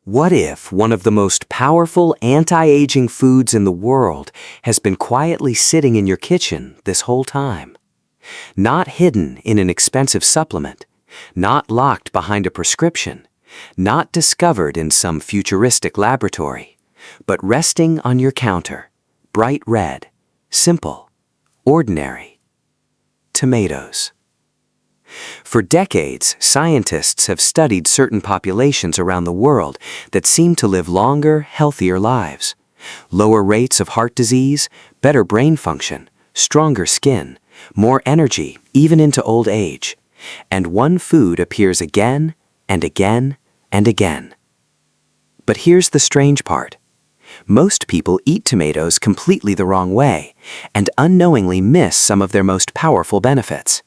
What if one of the most powerful anti-aging foods in the world has been quietly sitting in your kitchen this whole time? Not hidden in an expensive supplement, not locked behind a prescription, not discovered in some futuristic laboratory, but resting on your counter, bright red, simple, ordinary. Tomatoes. For decades, scientists have studied certain populations around the world that seem to live longer, healthier lives. Lower rates of heart disease, better brain function, stronger skin, more energy, even into old age. And one food appears again and again and again. But here's the strange part. Most people eat tomatoes completely the wrong way and unknowingly miss some of their most powerful benefits.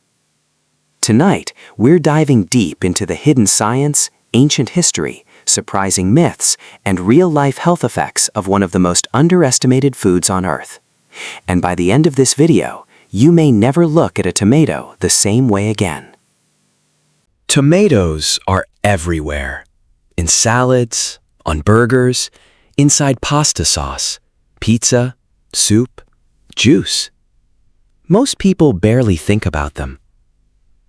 Tonight, we're diving deep into the hidden science, ancient history, surprising myths, and real-life health effects of one of the most underestimated foods on Earth. And by the end of this video, you may never look at a tomato the same way again. Tomatoes are everywhere. In salads, on burgers, inside pasta sauce, pizza, soup, juice. Most people barely think about them.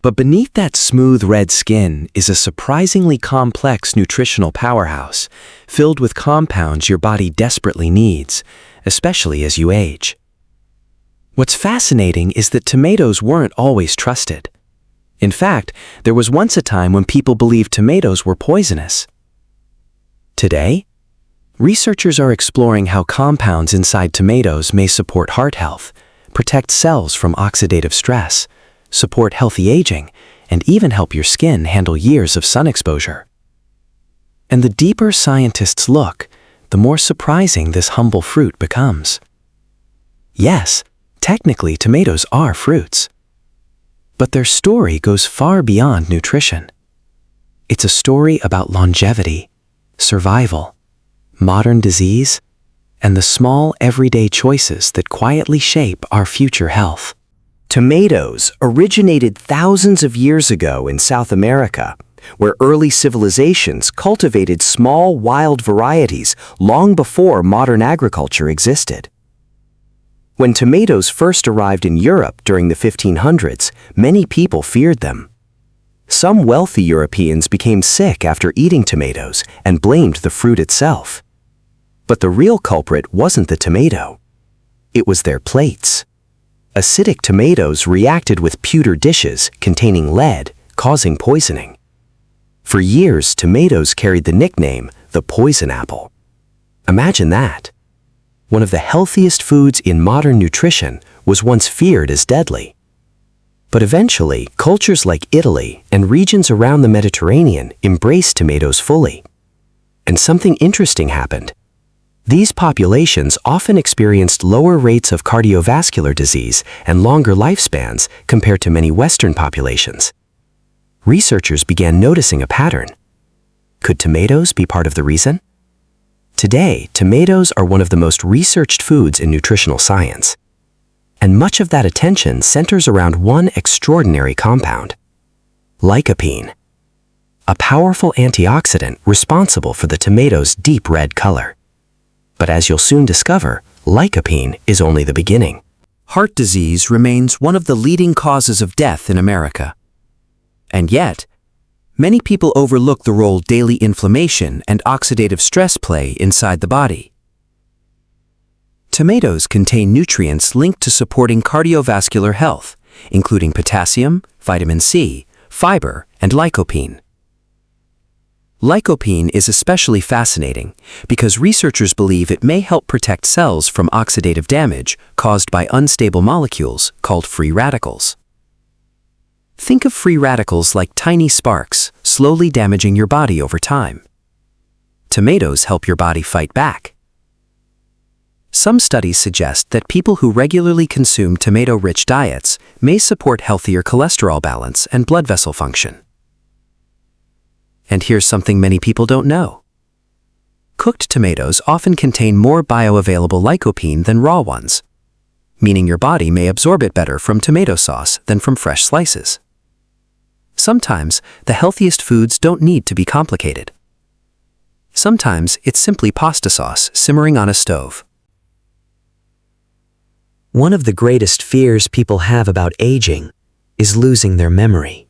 But beneath that smooth red skin is a surprisingly complex nutritional powerhouse, filled with compounds your body desperately needs, especially as you age. What's fascinating is that tomatoes weren't always trusted. In fact, there was once a time when people believed tomatoes were poisonous. Today, researchers are exploring how compounds inside tomatoes may support heart health, protect cells from oxidative stress, support healthy aging, and even help your skin handle years of sun exposure. And the deeper scientists look, the more surprising this humble fruit becomes. Yes, technically tomatoes are fruits. But their story goes far beyond nutrition. It's a story about longevity, survival, modern disease, and the small everyday choices that quietly shape our future health. Tomatoes originated thousands of years ago in South America, where early civilizations cultivated small wild varieties long before modern agriculture existed. When tomatoes first arrived in Europe during the 1500s, many people feared them. Some wealthy Europeans became sick after eating tomatoes and blamed the fruit itself. But the real culprit wasn't the tomato. It was their plates. Acidic tomatoes reacted with pewter dishes containing lead, causing poisoning. For years, tomatoes carried the nickname the poison apple. Imagine that. One of the healthiest foods in modern nutrition was once feared as deadly. But eventually, cultures like Italy and regions around the Mediterranean embraced tomatoes fully. And something interesting happened. These populations often experienced lower rates of cardiovascular disease and longer lifespans compared to many Western populations. Researchers began noticing a pattern. Could tomatoes be part of the reason? Today, tomatoes are one of the most researched foods in nutritional science. And much of that attention centers around one extraordinary compound: lycopene, a powerful antioxidant responsible for the tomato's deep red color. But as you'll soon discover, lycopene is only the beginning. Heart disease remains one of the leading causes of death in America. And yet, many people overlook the role daily inflammation and oxidative stress play inside the body. Tomatoes contain nutrients linked to supporting cardiovascular health, including potassium, vitamin C, fiber, and lycopene. Lycopene is especially fascinating because researchers believe it may help protect cells from oxidative damage caused by unstable molecules called free radicals. Think of free radicals like tiny sparks, slowly damaging your body over time. Tomatoes help your body fight back. Some studies suggest that people who regularly consume tomato-rich diets may support healthier cholesterol balance and blood vessel function. And here's something many people don't know. Cooked tomatoes often contain more bioavailable lycopene than raw ones, meaning your body may absorb it better from tomato sauce than from fresh slices. Sometimes, the healthiest foods don't need to be complicated. Sometimes it's simply pasta sauce simmering on a stove. One of the greatest fears people have about aging is losing their memory.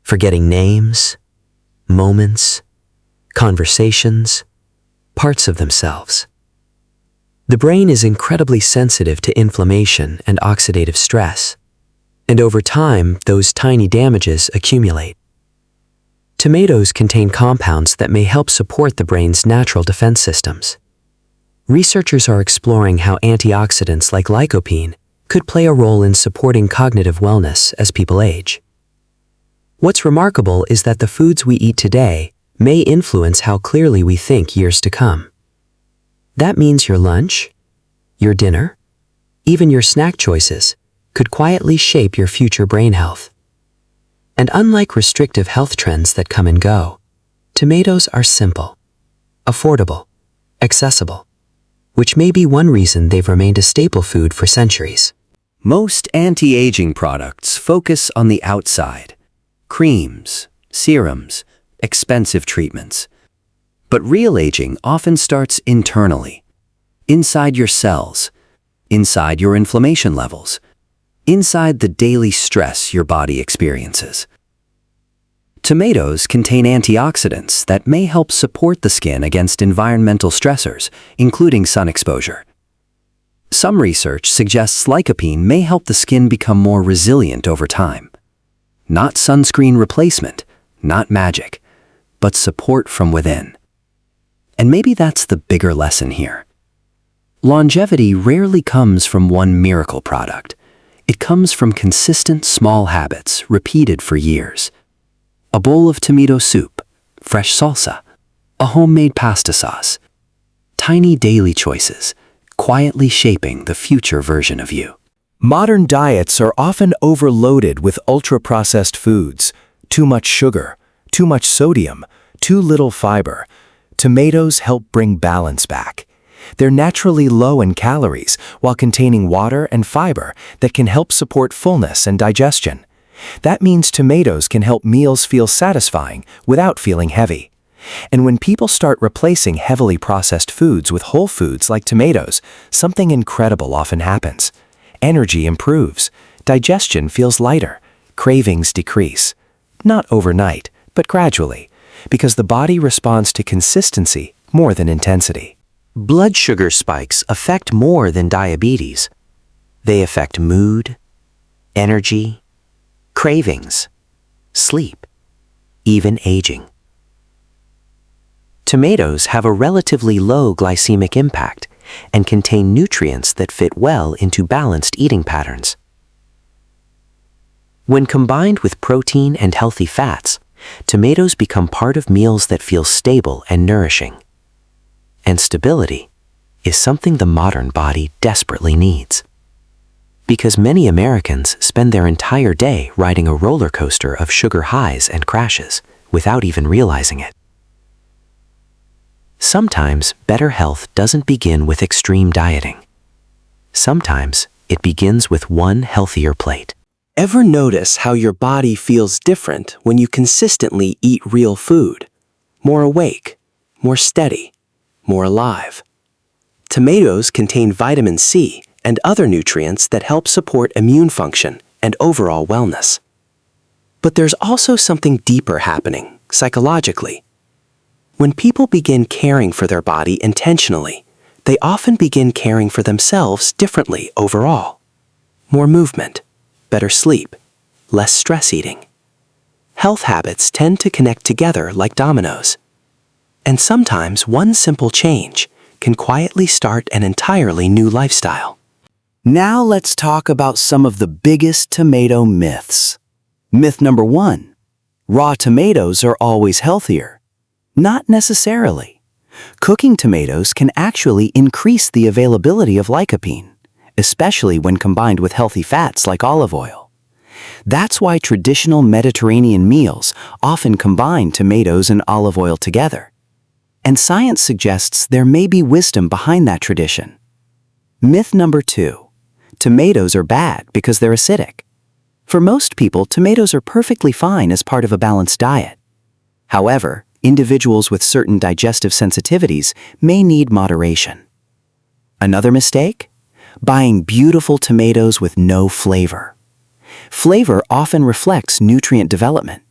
Forgetting names, moments, conversations, parts of themselves. The brain is incredibly sensitive to inflammation and oxidative stress, and over time, those tiny damages accumulate. Tomatoes contain compounds that may help support the brain's natural defense systems. Researchers are exploring how antioxidants like lycopene could play a role in supporting cognitive wellness as people age. What's remarkable is that the foods we eat today may influence how clearly we think years to come. That means your lunch, your dinner, even your snack choices could quietly shape your future brain health. And unlike restrictive health trends that come and go, tomatoes are simple, affordable, accessible, which may be one reason they've remained a staple food for centuries. Most anti-aging products focus on the outside: creams, serums, expensive treatments. But real aging often starts internally, inside your cells, inside your inflammation levels, inside the daily stress your body experiences. Tomatoes contain antioxidants that may help support the skin against environmental stressors, including sun exposure. Some research suggests lycopene may help the skin become more resilient over time. Not sunscreen replacement, not magic, but support from within. And maybe that's the bigger lesson here. Longevity rarely comes from one miracle product. It comes from consistent small habits repeated for years. A bowl of tomato soup, fresh salsa, a homemade pasta sauce. Tiny daily choices, quietly shaping the future version of you. Modern diets are often overloaded with ultra-processed foods, too much sugar, too much sodium, too little fiber. Tomatoes help bring balance back. They're naturally low in calories while containing water and fiber that can help support fullness and digestion. That means tomatoes can help meals feel satisfying without feeling heavy. And when people start replacing heavily processed foods with whole foods like tomatoes, something incredible often happens. Energy improves, digestion feels lighter, cravings decrease. Not overnight, but gradually, because the body responds to consistency more than intensity. Blood sugar spikes affect more than diabetes. They affect mood, energy, cravings, sleep, even aging. Tomatoes have a relatively low glycemic impact and contain nutrients that fit well into balanced eating patterns. When combined with protein and healthy fats, tomatoes become part of meals that feel stable and nourishing. And stability is something the modern body desperately needs. Because many Americans spend their entire day riding a roller coaster of sugar highs and crashes without even realizing it. Sometimes better health doesn't begin with extreme dieting. Sometimes it begins with one healthier plate. Ever notice how your body feels different when you consistently eat real food? More awake, more steady, more alive. Tomatoes contain vitamin C and other nutrients that help support immune function and overall wellness. But there's also something deeper happening, psychologically. When people begin caring for their body intentionally, they often begin caring for themselves differently overall. More movement, better sleep, less stress eating. Health habits tend to connect together like dominoes. And sometimes one simple change can quietly start an entirely new lifestyle. Now let's talk about some of the biggest tomato myths. Myth number 1. Raw tomatoes are always healthier. Not necessarily. Cooking tomatoes can actually increase the availability of lycopene, especially when combined with healthy fats like olive oil. That's why traditional Mediterranean meals often combine tomatoes and olive oil together. And science suggests there may be wisdom behind that tradition. Myth number 2. Tomatoes are bad because they're acidic. For most people, tomatoes are perfectly fine as part of a balanced diet. However, individuals with certain digestive sensitivities may need moderation. Another mistake? Buying beautiful tomatoes with no flavor. Flavor often reflects nutrient development.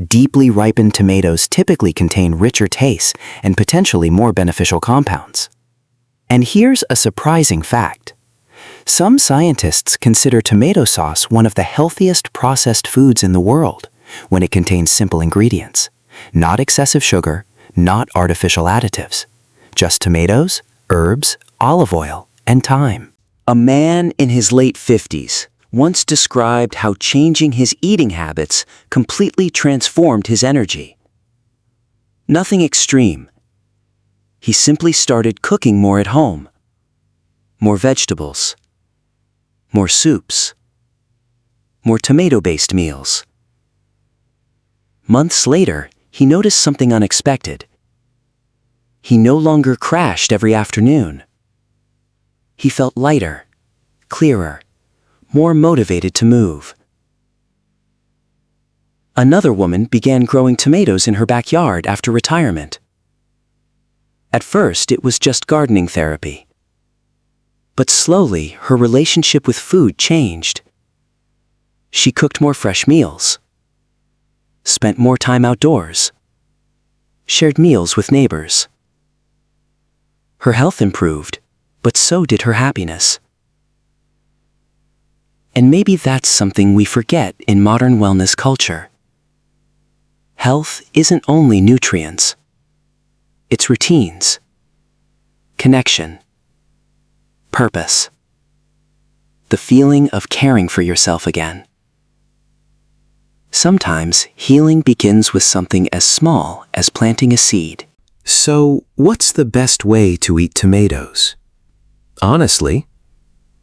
Deeply ripened tomatoes typically contain richer tastes and potentially more beneficial compounds. And here's a surprising fact. Some scientists consider tomato sauce one of the healthiest processed foods in the world when it contains simple ingredients. Not excessive sugar, not artificial additives. Just tomatoes, herbs, olive oil, and thyme. A man in his late 50s once described how changing his eating habits completely transformed his energy. Nothing extreme. He simply started cooking more at home. More vegetables. More soups. More tomato-based meals. Months later, he noticed something unexpected. He no longer crashed every afternoon. He felt lighter, clearer, more motivated to move. Another woman began growing tomatoes in her backyard after retirement. At first, it was just gardening therapy. But slowly, her relationship with food changed. She cooked more fresh meals, spent more time outdoors, shared meals with neighbors. Her health improved, but so did her happiness. And maybe that's something we forget in modern wellness culture. Health isn't only nutrients. It's routines, connection, purpose, the feeling of caring for yourself again. Sometimes healing begins with something as small as planting a seed. So, what's the best way to eat tomatoes? Honestly,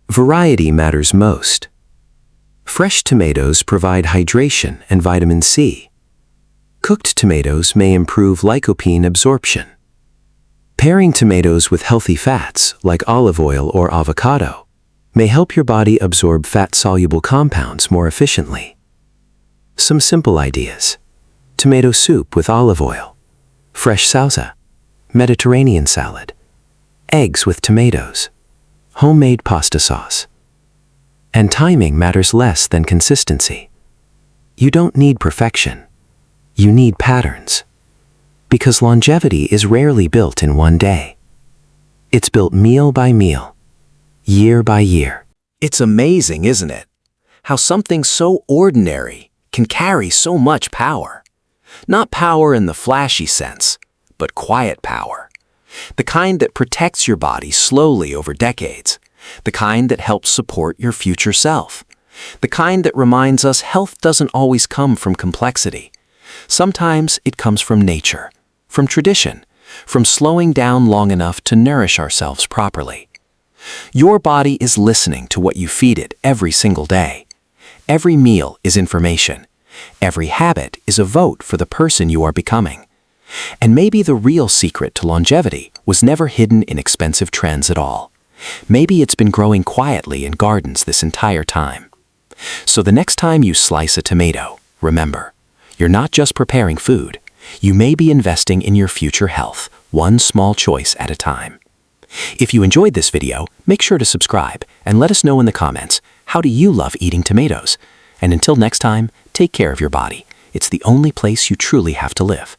variety matters most. Fresh tomatoes provide hydration and vitamin C. Cooked tomatoes may improve lycopene absorption. Pairing tomatoes with healthy fats, like olive oil or avocado, may help your body absorb fat-soluble compounds more efficiently. Some simple ideas: tomato soup with olive oil, fresh salsa, Mediterranean salad, eggs with tomatoes, homemade pasta sauce. And timing matters less than consistency. You don't need perfection. You need patterns. Because longevity is rarely built in one day. It's built meal by meal, year by year. It's amazing, isn't it? How something so ordinary can carry so much power. Not power in the flashy sense, but quiet power. The kind that protects your body slowly over decades. The kind that helps support your future self. The kind that reminds us health doesn't always come from complexity. Sometimes it comes from nature, from tradition, from slowing down long enough to nourish ourselves properly. Your body is listening to what you feed it every single day. Every meal is information. Every habit is a vote for the person you are becoming. And maybe the real secret to longevity was never hidden in expensive trends at all. Maybe it's been growing quietly in gardens this entire time. So the next time you slice a tomato, remember, you're not just preparing food. You may be investing in your future health, one small choice at a time. If you enjoyed this video, make sure to subscribe and let us know in the comments, how do you love eating tomatoes? And until next time, take care of your body. It's the only place you truly have to live.